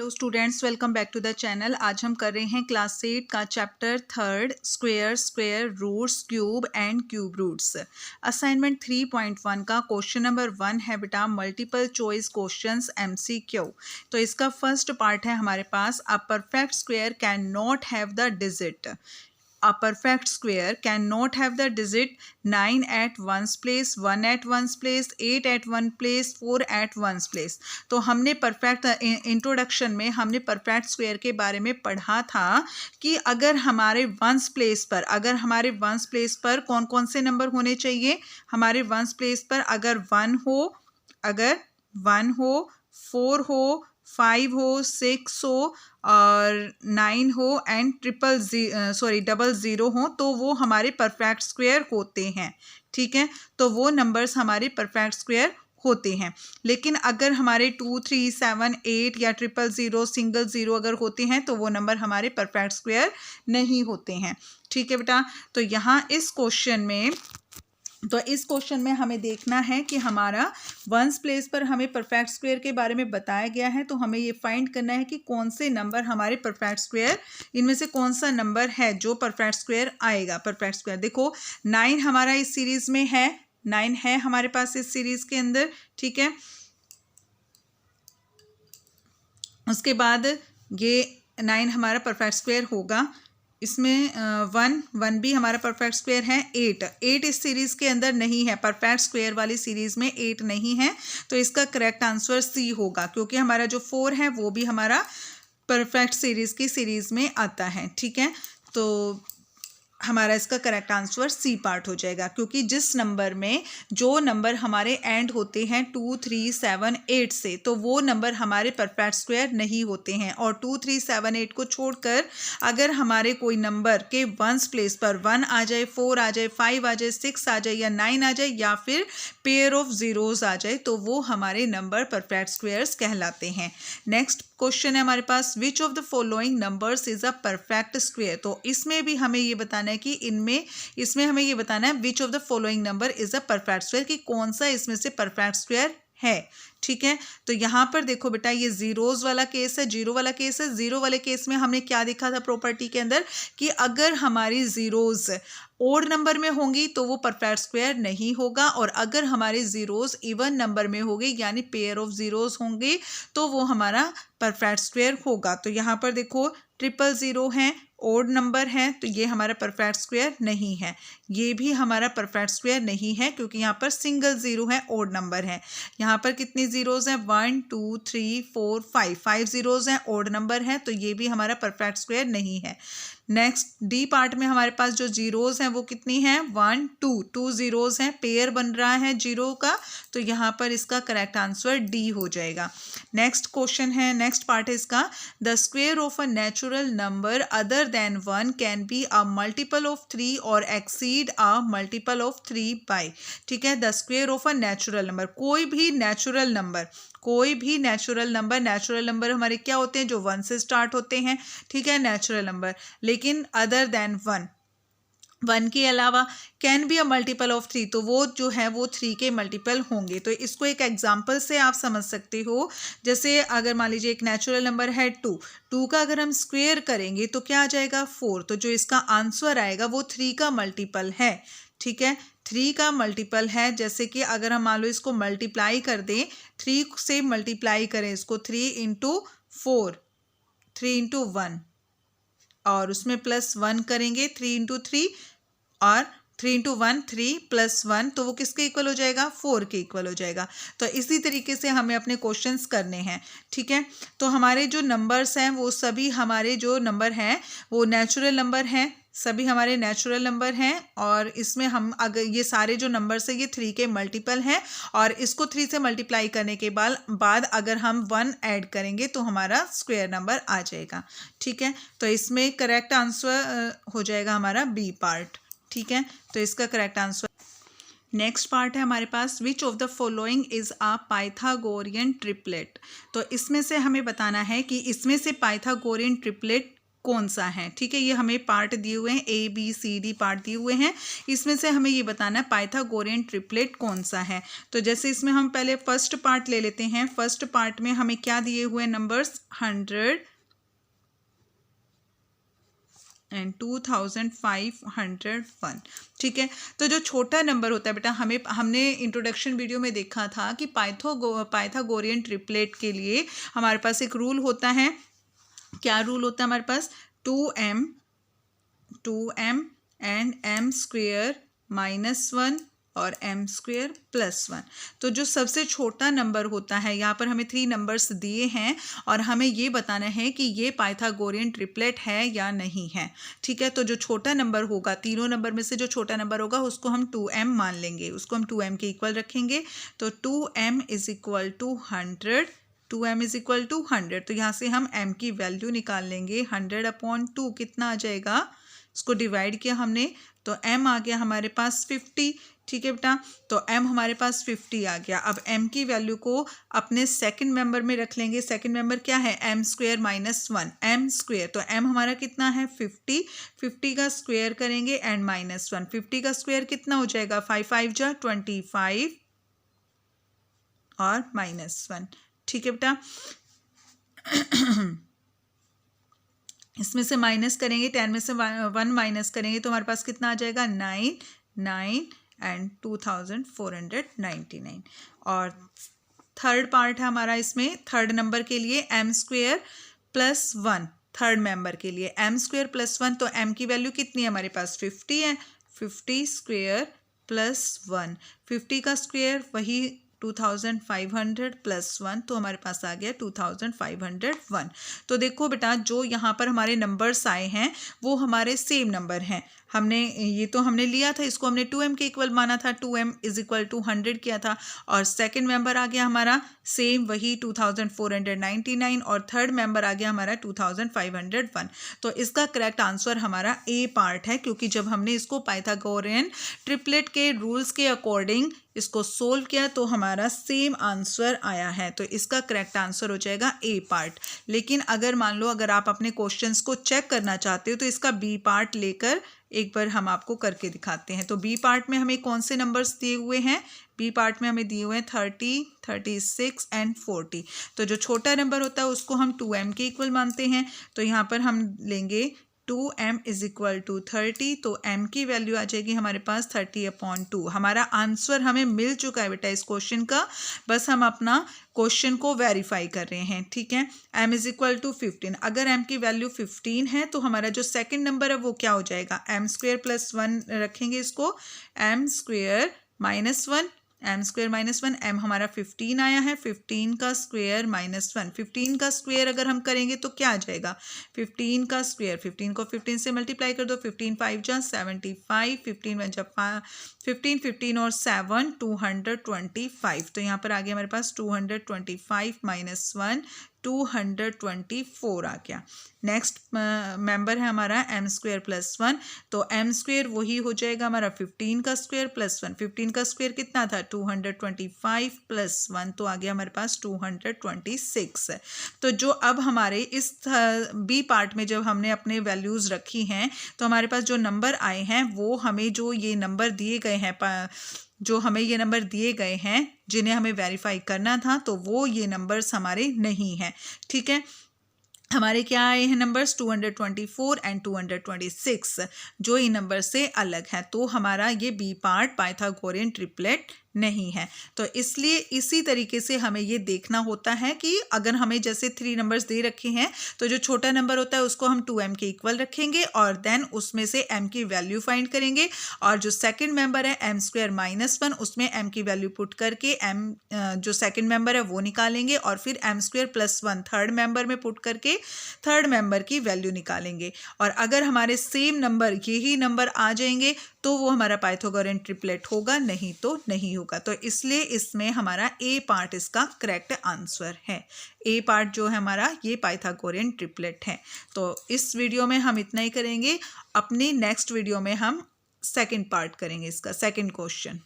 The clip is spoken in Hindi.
Hello students, welcome back to the channel. आज हम कर रहे हैं क्लास 8 का chapter 3 square roots cube and cube roots. Assignment 3.1 का क्वेश्चन नंबर 1 है बेटा मल्टीपल चॉइस क्वेश्चंस MCQ। तो इसका फर्स्ट पार्ट है हमारे पास, a perfect square can not have the digit. A perfect square cannot have the digit 9 at one's place, 1 at one's place, 8 at one place, 4 at one's place। तो हमने परफेक्ट इंट्रोडक्शन में हमने परफेक्ट स्क्वायर के बारे में पढ़ा था कि अगर हमारे वंस प्लेस पर कौन कौन से नंबर होने चाहिए। हमारे वंस प्लेस पर अगर 1 हो, 4 हो, 5 हो, 6 हो और 9 हो एंड 000 हो, तो वो हमारे परफेक्ट स्क्वायर होते हैं। ठीक है, तो वो नंबर्स हमारे परफेक्ट स्क्वायर होते हैं। लेकिन अगर हमारे 2, 3, 7, 8 या 000 सिंगल 0 अगर होते हैं तो वो नंबर हमारे परफेक्ट स्क्वायर नहीं होते हैं। ठीक है बेटा, तो यहाँ इस क्वेश्चन में हमें देखना है कि हमारा वंस प्लेस पर हमें परफेक्ट स्क्वायर के बारे में बताया गया है, तो हमें ये फाइंड करना है कि कौन से नंबर हमारे परफेक्ट स्क्वायर, इनमें से कौन सा नंबर है जो परफेक्ट स्क्वायर आएगा। परफेक्ट स्क्वायर देखो 9 हमारा इस सीरीज में है, 9 है हमारे पास इस सीरीज के अंदर। ठीक है, उसके बाद ये 9 हमारा परफेक्ट स्क्वायर होगा। इसमें 1 भी हमारा परफेक्ट स्क्वायर है। 8 इस सीरीज के अंदर नहीं है, परफेक्ट स्क्वायर वाली सीरीज में 8 नहीं है, तो इसका करेक्ट आंसर सी होगा, क्योंकि हमारा जो 4 है वो भी हमारा परफेक्ट सीरीज में आता है। ठीक है, तो हमारा इसका करेक्ट आंसर सी पार्ट हो जाएगा, क्योंकि जिस नंबर में जो नंबर हमारे एंड होते हैं 2, 3, 7, 8 से, तो वो नंबर हमारे परफेक्ट स्क्वायर नहीं होते हैं। और 2, 3, 7, 8 को छोड़कर अगर हमारे कोई नंबर के वंस प्लेस पर 1 आ जाए, 4 आ जाए, 5 आ जाए, 6 आ जाए या 9 आ जाए या फिर पेयर ऑफ जीरोस आ जाए, तो वो हमारे नंबर परफेक्ट स्क्वायर्स कहलाते हैं। नेक्स्ट क्वेश्चन है हमारे पास, which of the following numbers is a perfect square. तो इसमें भी हमें ये बताना है कि इसमें हमें ये बताना है विच of the following number is a perfect square, कि कौन सा इसमें से परफेक्ट स्क्वायर है। ठीक है, तो यहाँ पर देखो बेटा ये जीरोस वाला केस है, जीरो वाला केस है। जीरो वाले केस में हमने क्या देखा था प्रॉपर्टी के अंदर, कि अगर हमारी जीरोस ओड नंबर में होंगी तो वो परफेक्ट स्क्वायर नहीं होगा, और अगर हमारे जीरोस इवन नंबर में होंगे यानी पेयर ऑफ जीरोस होंगे तो वो हमारा परफेक्ट स्क्वायर होगा। तो यहाँ पर देखो 000 है, ओड नंबर है, तो ये हमारा परफेक्ट स्क्वायर नहीं है। ये भी हमारा परफेक्ट स्क्वायर नहीं है, क्योंकि यहाँ पर सिंगल 0 है, ओड नंबर है। यहाँ पर कितनी जीरोस हैं, 1, 2, 3, 4, 5 जीरोस हैं, ओड नंबर है, तो ये भी हमारा परफेक्ट स्क्वायर नहीं है। नेक्स्ट डी पार्ट में हमारे पास जो जीरोस हैं वो कितनी हैं, 1, 2 जीरोस हैं, पेयर बन रहा है जीरो का, तो यहाँ पर इसका करेक्ट आंसर डी हो जाएगा। नेक्स्ट क्वेश्चन है, नेक्स्ट पार्ट है इसका, the square of a natural number other than 1 can be a multiple of 3 और exceed a multiple of 3 by. ठीक है, the square of a natural number, कोई भी नेचुरल नंबर हमारे क्या होते हैं, जो 1 से स्टार्ट होते हैं। ठीक है, नेचुरल नंबर, लेकिन अदर देन 1 के अलावा can be a multiple of 3, तो वो जो है वो 3 के मल्टीपल होंगे। तो इसको एक एग्जांपल से आप समझ सकते हो, जैसे अगर मान लीजिए एक नेचुरल नंबर है 2 का अगर हम स्क्वायर करेंगे तो क्या आ जाएगा, 4, तो जो इसका आंसर आएगा वो 3 का मल्टीपल है। ठीक है, 3 का मल्टीपल है। जैसे कि अगर हम मान लो इसको मल्टीप्लाई कर दें, 3 से मल्टीप्लाई करें इसको, 3 इंटू 4, 3 इंटू 1, और उसमें +1 करेंगे, 3 इंटू 3 और 3 इंटू 1, 3 + 1, तो वो किसके इक्वल हो जाएगा, 4 के इक्वल हो जाएगा। तो इसी तरीके से हमें अपने क्वेश्चंस करने हैं। ठीक है, तो हमारे जो नंबर्स हैं वो सभी हमारे जो नंबर हैं वो नेचुरल नंबर हैं, सभी हमारे नेचुरल नंबर हैं, और इसमें हम अगर ये सारे जो नंबर्स हैं ये 3 के मल्टीपल हैं, और इसको 3 से मल्टीप्लाई करने के बाद अगर हम 1 ऐड करेंगे तो हमारा स्क्वायर नंबर आ जाएगा। ठीक है, तो इसमें करेक्ट आंसर हो जाएगा हमारा बी पार्ट। ठीक है, तो इसका करेक्ट आंसर। नेक्स्ट पार्ट है हमारे पास, which of the following is a Pythagorean triplet. तो इसमें से हमें बताना है कि इसमें से पाइथागोरियन ट्रिपलेट कौन सा है। ठीक है, ये हमें पार्ट दिए हुए हैं, ABCD पार्ट दिए हुए हैं, इसमें से हमें ये बताना है पाइथागोरियन ट्रिपलेट कौन सा है। तो जैसे इसमें हम पहले फर्स्ट पार्ट ले लेते हैं। फर्स्ट पार्ट में हमें क्या दिए हुए नंबर्स 100 एंड 2501। ठीक है, तो जो छोटा नंबर होता है बेटा, हमने इंट्रोडक्शन वीडियो में देखा था कि पाइथागोरियन ट्रिपलेट के लिए हमारे पास एक रूल होता है। क्या रूल होता है हमारे पास? 2m एंड m स्क्वेयर -1 और m स्क्वेयर +1। तो जो सबसे छोटा नंबर होता है, यहाँ पर हमें 3 नंबर्स दिए हैं और हमें ये बताना है कि ये पाइथागोरियन ट्रिपलेट है या नहीं है। ठीक है, तो जो छोटा नंबर होगा, तीनों नंबर में से जो छोटा नंबर होगा उसको हम 2m मान लेंगे, उसको हम 2m के इक्वल रखेंगे। तो 2m = 100, 2m = 100। तो यहाँ से हम m की वैल्यू निकाल लेंगे। 100/2 कितना आ जाएगा? इसको डिवाइड किया हमने तो m आ गया हमारे पास 50। ठीक है बेटा, तो m हमारे पास 50 आ गया। अब m की वैल्यू को अपने सेकंड मेंबर में रख लेंगे। सेकंड मेंबर क्या है? m square -1, m square. तो m हमारा कितना है? 50। 50 का स्क्वेयर करेंगे एंड -1। 50 का स्क्वेयर कितना हो जाएगा? 5 5 जा 25 और -1। ठीक है बेटा, इसमें से माइनस करेंगे, 10 में से 1 माइनस करेंगे तो हमारे पास कितना आ जाएगा? 9 एंड 2499। और थर्ड पार्ट है हमारा इसमें, थर्ड नंबर के लिए m स्क्वेयर +1। थर्ड मेंबर के लिए m स्क्वेयर +1, तो m की वैल्यू कितनी है हमारे पास? 50 है। 50 स्क्वेयर +1, 50 का स्क्वेयर वही 2500 +1, तो हमारे पास आ गया 2501। तो देखो बेटा, जो यहाँ पर हमारे नंबर्स आए हैं वो हमारे सेम नंबर हैं। हमने लिया था, इसको हमने 2m के इक्वल माना था, 2m = 100 किया था। और सेकंड मेंबर आ गया हमारा सेम वही 2499 और थर्ड मेंबर आ गया हमारा 2501। तो इसका करेक्ट आंसर हमारा ए पार्ट है, क्योंकि जब हमने इसको पाइथागोरियन ट्रिपलेट के रूल्स के अकॉर्डिंग इसको सोल्व किया तो हमारा सेम आंसर आया है। तो इसका करेक्ट आंसर हो जाएगा ए पार्ट। लेकिन अगर मान लो अगर आप अपने क्वेश्चंस को चेक करना चाहते हो तो इसका बी पार्ट लेकर एक बार हम आपको करके दिखाते हैं। तो बी पार्ट में हमें कौन से नंबर्स दिए हुए हैं? बी पार्ट में हमें दिए हुए हैं 30, 36 एंड 40। तो जो छोटा नंबर होता है उसको हम 2m के इक्वल मानते हैं। तो यहाँ पर हम लेंगे 2m = 30, तो m की वैल्यू आ जाएगी हमारे पास 30/2। हमारा आंसर हमें मिल चुका है बेटा इस क्वेश्चन का, बस हम अपना क्वेश्चन को वेरीफाई कर रहे हैं। ठीक है, m = 15। अगर m की वैल्यू 15 है तो हमारा जो सेकंड नंबर है वो क्या हो जाएगा? m स्क्वेयर +1 रखेंगे इसको, m square -1, m square -1, m हमारा 15 आया है, 15 का स्क्वेयर -1। 15 का स्क्वेयर अगर हम करेंगे तो क्या आ जाएगा? 15 का स्क्वेयर, 15 को 15 से मल्टीप्लाई कर दो, 15 5 जा 75, 15 1 जा 15, 15 और 7 225। तो यहाँ पर आ गया हमारे पास 225 -1 224 आ गया। नेक्स्ट मेंबर है हमारा m स्क्वेयर +1, तो m स्क्वेयर वही हो जाएगा हमारा 15 का स्क्वेयर +1। 15 का स्क्वेयर कितना था? 225 +1, तो आ गया हमारे पास 226। तो जो अब हमारे इस बी पार्ट में जब हमने अपने वैल्यूज़ रखी हैं तो हमारे पास जो नंबर आए हैं वो हमें जो ये नंबर दिए गए हैं जिन्हें हमें वेरीफाई करना था, तो वो ये नंबर्स हमारे नहीं हैं। ठीक है, हमारे क्या आए हैं नंबर्स? 224 एंड 226, जो इन नंबर से अलग है। तो हमारा ये बी पार्ट पाइथागोरियन ट्रिपलेट नहीं है। तो इसलिए इसी तरीके से हमें ये देखना होता है कि अगर हमें जैसे 3 नंबर्स दे रखे हैं तो जो छोटा नंबर होता है उसको हम 2m के इक्वल रखेंगे और देन उसमें से m की वैल्यू फाइंड करेंगे, और जो सेकंड मेंबर है m स्क्वेयर -1 उसमें m की वैल्यू पुट करके m जो सेकंड मेंबर है वो निकालेंगे, और फिर m स्क्वेयर +1 थर्ड मेंबर में पुट करके थर्ड मेंबर की वैल्यू निकालेंगे। और अगर हमारे सेम नंबर यही नंबर आ जाएंगे तो वो हमारा पाइथागोरियन ट्रिपलेट होगा, नहीं तो नहीं होगा। तो इसलिए इसमें हमारा ए पार्ट इसका करेक्ट आंसर है। ए पार्ट जो है हमारा ये पाइथागोरियन ट्रिपलेट है। तो इस वीडियो में हम इतना ही करेंगे। अपनी नेक्स्ट वीडियो में हम सेकंड पार्ट करेंगे, इसका सेकंड क्वेश्चन।